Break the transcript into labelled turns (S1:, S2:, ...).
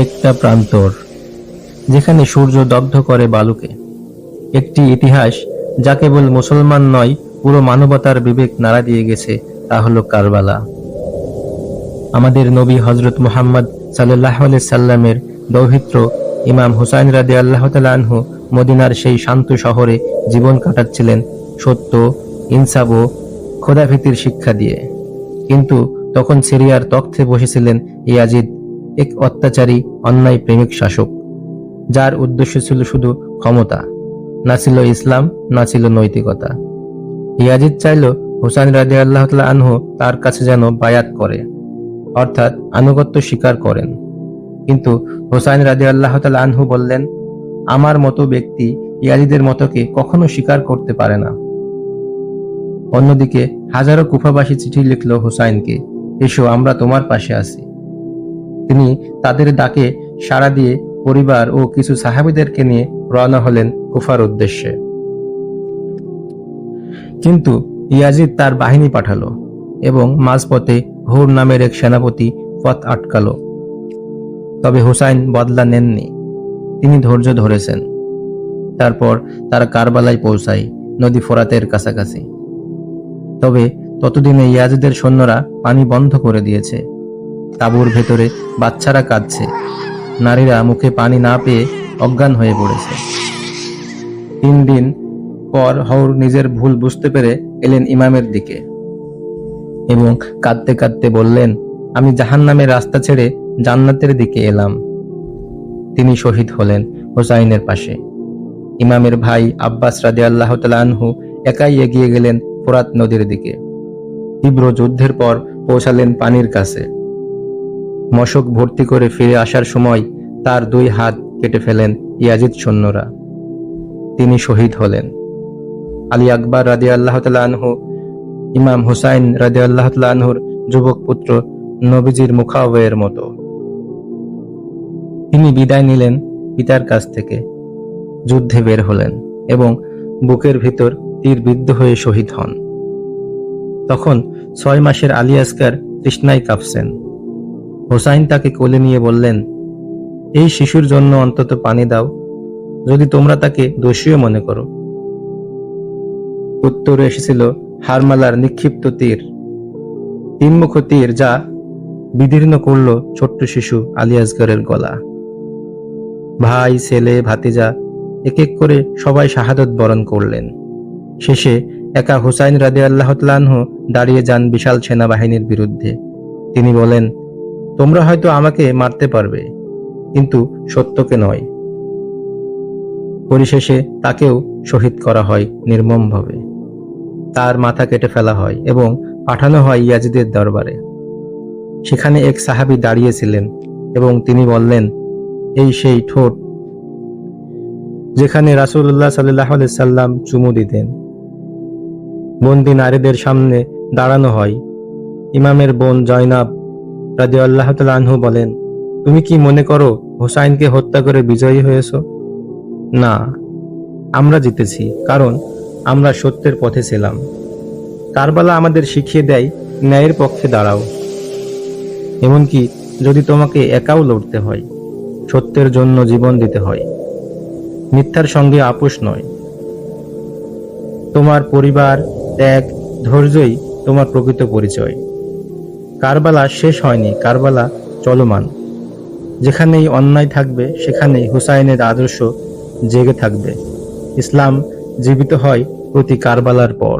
S1: একটা প্রান্তর যেখানে সূর্য দগ্ধ করে বালুকে, একটি ইতিহাস যা কেবল মুসলমান নয়, পুরো মানবতার বিবেক নাড়া দিয়ে গেছে, তা হলো কারবালা। আমাদের নবী হযরত মুহাম্মদ সাল্লাল্লাহু আলাইহি সাল্লামের দৌহিত্র ইমাম হুসাইন রাদিয়াল্লাহু তাআলা আনহু মদিনার সেই শান্ত শহরে জীবন কাটাচ্ছিলেন সত্য, ইনসাফ ও খোদাভীতির শিক্ষা দিয়ে। কিন্তু তখন সিরিয়ার তখ্তে বসেছিলেন ইয়াজিদ, এক অত্যাচারী অন্যায় প্রেমিক শাসক, যার উদ্দেশ্য ছিল শুধু ক্ষমতা, না ছিল ইসলাম, না ছিল নৈতিকতা। ইয়াজিদ চাইল হুসাইন রাদিয়াল্লাহু তাআলা আনহু তার কাছে যেন বায়াত করে, অর্থাৎ আনুগত্য স্বীকার করেন। কিন্তু হুসাইন রাদিয়াল্লাহু তাআলা আনহু বললেন, আমার মতো ব্যক্তি ইয়াজিদের মতকে কখনো স্বীকার করতে পারে না। অন্যদিকে হাজারো কুফাবাসী চিঠি লিখল হুসাইনকে, এসো আমরা তোমার পাশে আছি। তিনি তাদের ডাকে সাড়া দিয়ে পরিবার ও কিছু সাহাবীদেরকে নিয়ে রওনা হলেন কুফার উদ্দেশ্যে। কিন্তু ইয়াজিদ তার বাহিনী পাঠালো এবং মাঝপথে হুর নামের এক সেনাপতি পথ আটকালো। তবে হুসাইন বদলা নেননি, তিনি ধৈর্য ধরেছেন। তারপর তারা কারবালায় পৌঁছায়, নদী ফোরাতের কাছাকাছি। তবে ততদিনে ইয়াজিদের সৈন্যরা পানি বন্ধ করে দিয়েছে। তাঁবুর ভেতরে বাচ্চারা কাঁদছে, নারীরা মুখে পানি না পেয়ে অজ্ঞান হয়ে পড়েছে। 3 দিন পর হৌর নিজের ভুল বুঝতে পেরে এলেন ইমামের দিকে এবং কাঁদতে কাঁদতে বললেন, আমি জাহান্নামের রাস্তা ছেড়ে জান্নাতের দিকে এলাম। তিনি শহীদ হলেন হুসাইনের পাশে। ইমামের ভাই আব্বাস রাদিয়াল্লাহু তাআলা আনহু একাই এগিয়ে গেলেন ফোরাত নদীর দিকে। তীব্র যুদ্ধের পর পৌঁছালেন পানির কাছে। মশক ভর্তি করে ফিরে আসার সময় তার 2 হাত কেটে ফেলেন ইয়াজিদ সৈন্যরা। তিনি শহীদ হলেন। আলী আকবর রাদিয়াল্লাহু তাআলা আনহু ইমাম হুসাইন রাদিয়াল্লাহু তাআলা আনহুর যুবক পুত্র নবীজির মুখাবয়ের মতো। তিনি বিদায় নিলেন পিতার কাছ থেকে, যুদ্ধে বের হলেন এবং বুকের ভিতর তীর বিদ্ধ হয়ে শহীদ হন। তখন 6 মাসের আলী আসকার তৃষ্ণায় কাঁপছেন। হুসাইন তাকে কোলে নিয়ে বললেন, এই শিশুর জন্য অন্তত পানি দাও, যদি তোমরা তাকে দোষীও মনে করো। উত্তরে এসেছিল হারমালার নিক্ষিপ্ত তীর, 3 মুখ তীর, যা বিদীর্ণ করল ছোট্ট শিশু আলী আসগরের গলা। ভাই, ছেলে, ভাতিজা এক এক করে সবাই শাহাদত বরণ করলেন। শেষে একা হুসাইন রাদিয়াল্লাহু তাআলা আনহু দাঁড়িয়ে যান বিশাল সেনাবাহিনীর বিরুদ্ধে। তিনি বলেন, তোমরা হয়তো আমাকে মারতে পারবে, কিন্তু সত্যকে নয়। পরিশেষে তাকেও শহীদ করা হয় নির্মমভাবে। তার মাথা কেটে ফেলা হয় এবং পাঠানো হয় ইয়াজিদের দরবারে। সেখানে এক সাহাবী দাঁড়িয়েছিলেন এবং তিনি বললেন, এই সেই ঠোঁট যেখানে রাসূলুল্লাহ সাল্লাল্লাহু আলাইহি সাল্লাম চুমু দিতেন। বন্দী নারীদের সামনে দাঁড়ানো হয়। ইমামের বোন জয়নাব রাদিয়াল্লাহু তাআলা আনহু বলেন, তুমি কি মনে করো হুসাইনকে হত্যা করে বিজয়ী হয়েছো? না, আমরা জিতেছি, কারণ আমরা সত্যের পথে ছিলাম। কারবালা আমাদের শিখিয়ে দেয়, ন্যায়ের পক্ষে দাঁড়াও, এমনকি যদি তোমাকে একাও লড়তে হয়। সত্যের জন্য জীবন দিতে হয়, মিথ্যার সঙ্গে আপোষ নয়। তোমার পরিবার, ত্যাগ, ধৈর্যই তোমার প্রকৃত পরিচয়। কারবালা শেষ হয়নি, কারবালা চলমান। যেখানেই অন্যায় থাকবে সেখানেই হুসাইনের আদর্শ জেগে থাকবে। ইসলাম জীবিত হয় প্রতি কারবালার পর।